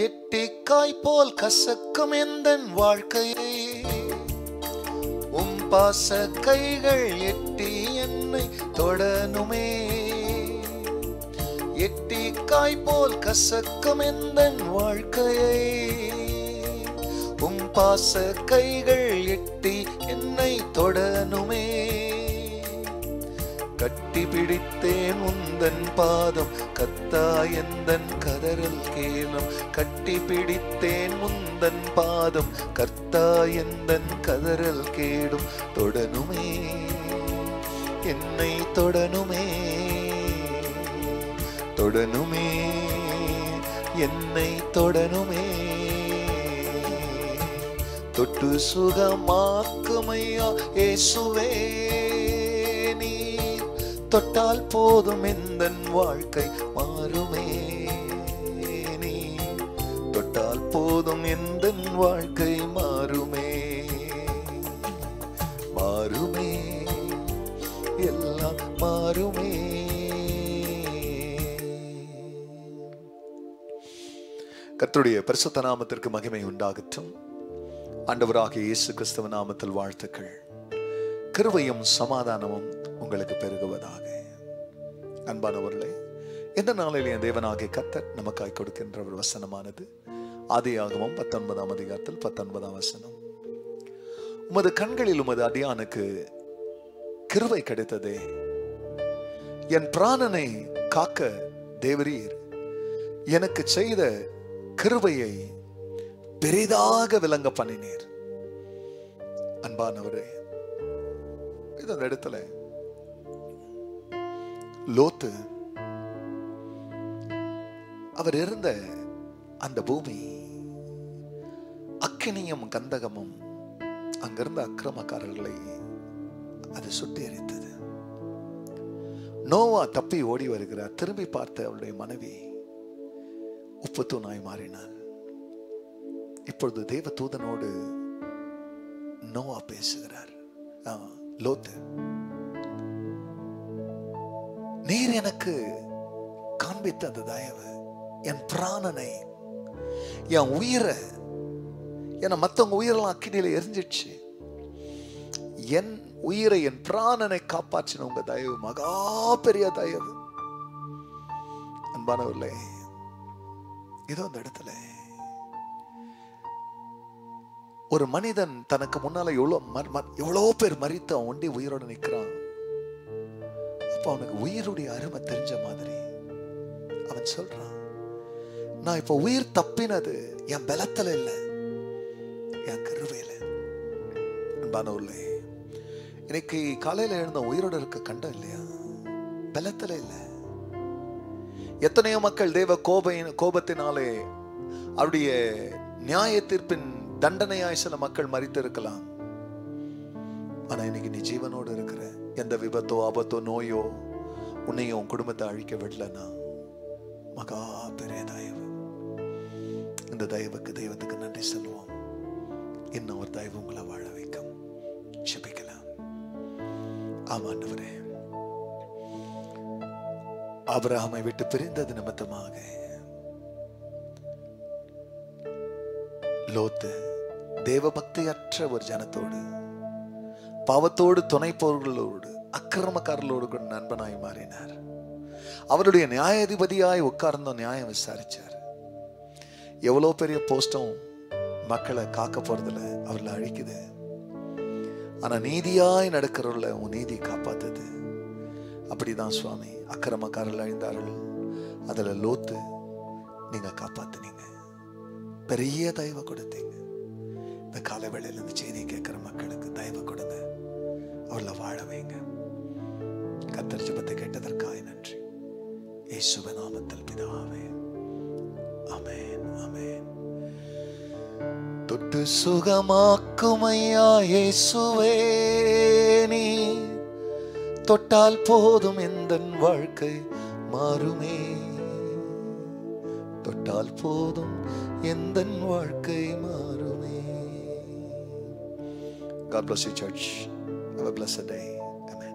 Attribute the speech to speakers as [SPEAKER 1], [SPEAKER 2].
[SPEAKER 1] எட்டிக்காய் போல் கசக்கும் எந்தன் வாழ்க்கையை பாச கைகள் எட்டி என்னை தொடனுமே. எட்டிக்காய் போல் கசக்கும் எந்தன் வாழ்க்கையை பாச கைகள் எட்டி என்னை தொடனுமே. கட்டி பிடித்தேன் உந்தன் பாதம் கத்தா எந்தன் கதறல் கேளும். கட்டி பிடித்தேன் உந்தன் பாதம் கர்த்தா எந்தன் கதறல் கேடும். தொடனுமே என்னை தொடனுமே, தொடனுமே என்னை தொடனுமே. தொட்டு சுகமாக்குமையா இயேசுவே, நீ தொட்டால் போதும் எந்தன் வாழ்க்கை மாறுமே. நீ தொட்டால் போதும் எந்தன் வாழ்க்கை மாறுமே, மாறுமே எல்லாம் மாறுமே. கர்த்தருடைய பரிசுத்த நாமத்திற்கு மகிமை உண்டாகட்டும். ஆண்டவராகிய இயேசு கிறிஸ்துவ நாமத்தில் வாழ்த்துக்கள். கிருபையும் சமாதானமும் உங்களுக்கு பெருகுவதாக. அன்பானவர்களே, இந்த நாளிலே தேவனாகிய கர்த்தர் நமக்காய் கொடுக்கின்ற ஒரு வசனமானது ஆதியாகமம் 19ஆம் அதிகாரத்தில் 19ஆம் வசனம். உமது கண்களில் உமது அடியானுக்கு கிருபை கிடைத்ததே, என் பிராணனை காக்க தேவரீர் எனக்கு செய்த கிருபையை பெரிதாக விளங்க பண்ணினீர். அன்பானவரே, இந்த இடத்துல லோத்து அவர் இருந்த அந்த பூமி அக்கினியும் கந்தகமும் அங்கிருந்த அக்கிரமக்காரர்களை அது சுட்டி எரித்தது. நோவா தப்பி ஓடி வருகிறார். திரும்பி பார்த்த அவருடைய மனைவி உப்பு தூணாய் மாறினாள். இப்பொழுது தேவ தூதனோடு நோவா பேசுகிறார். லோத்து, நீர் எனக்கு காண்பித்த அந்த தயவு என் பிராணனை, என் உயிரை, என மற்றவங்க உயிரெல்லாம் அக்கினியில எரிஞ்சிடுச்சு, என் உயிரை என் பிராணனை காப்பாற்றின உங்க தயவு மகா பெரிய தயவு. அன்பானவர்களே, இதோ அந்த இடத்துல ஒரு மனிதன் தனக்கு முன்னால எவ்வளோ பேர் மரித்து அவன் ஒண்டி உயிரோடு நிற்கிறான். அப்ப அவனுக்கு உயிருடைய அருமை தெரிஞ்ச மாதிரி அவன் சொல்றான், நான் இப்ப உயிர் தப்பினது என் பலத்துல இல்லை, என் கிருபையில. அன்பானவர்களே, இன்னைக்கு காலையில எழுந்த உயிரோட இருக்க கண்டம் இல்லையா? பலத்துல இல்லை. எத்தனையோ மக்கள் தேவ கோபத்தினாலே அவருடைய நியாய தீர்ப்பின் தண்டனையாய் சில மக்கள் மரித்து இருக்கலாம். ஆனா இன்னைக்கு நீ ஜீவனோடு இருக்கிற, எந்த விபத்தோ ஆபத்தோ நோயோ உன்னையும் குடும்பத்தை அழிக்க விடலனா மகா பெரிய தயவு. இந்த தயவுக்கு தெய்வத்துக்கு நன்றி சொல்லுவோம். இன்னும் ஒரு தயவு உங்களை வாழ வைக்கும். ஜெபிக்கலாம். ஆமாண்டவரே, ஆபிரகாமை விட்டு பிரிந்தது நிமித்தமாக லோத்து தேவ பக்தியற்ற ஒரு ஜனத்தோடு, பாவத்தோடு துணைப்பவர்களோடு, அக்கிரமக்காரர்களோடு நண்பனாய் மாறினார். அவருடைய நியாயாதிபதியாய் உட்கார்ந்த நியாயம் விசாரிச்சார். எவ்வளவு பெரிய போஸ்டும் மக்களை காக்க போறதுல அவர்களை அழிக்குது. ஆனா நீதியாய் நடக்கிறவர்கள உன் நீதி காப்பாத்துது. அப்படிதான் சுவாமி, அக்கிரமக்காரர்கள் அழிந்தார்கள், அதுல லோத்து நீங்க காப்பாத்துனீங்க. பெரிய தயவு கொடுத்தீங்க. இந்த கால வேளையில இந்த செய்தி கேட்கிற மக்களுக்கு தயவு கொடுங்க, அவளை வாழ வைங்க. கர்த்தர் ஜெபத்தை கேட்டதற்காக நன்றி. இயேசுவின் நாமத்தில் பிதாவே, ஆமென், ஆமென். தொட்டு சுகமாக்கும் ஐயா இயேசுவே, நீ தொட்டால் போதும் எந்தன் வாழ்க்கை மாறுமே. தொட்டால் போதும் எந்தன் வாழ்க்கை மாறுமே. God bless you, church. Have a blessed day. Amen.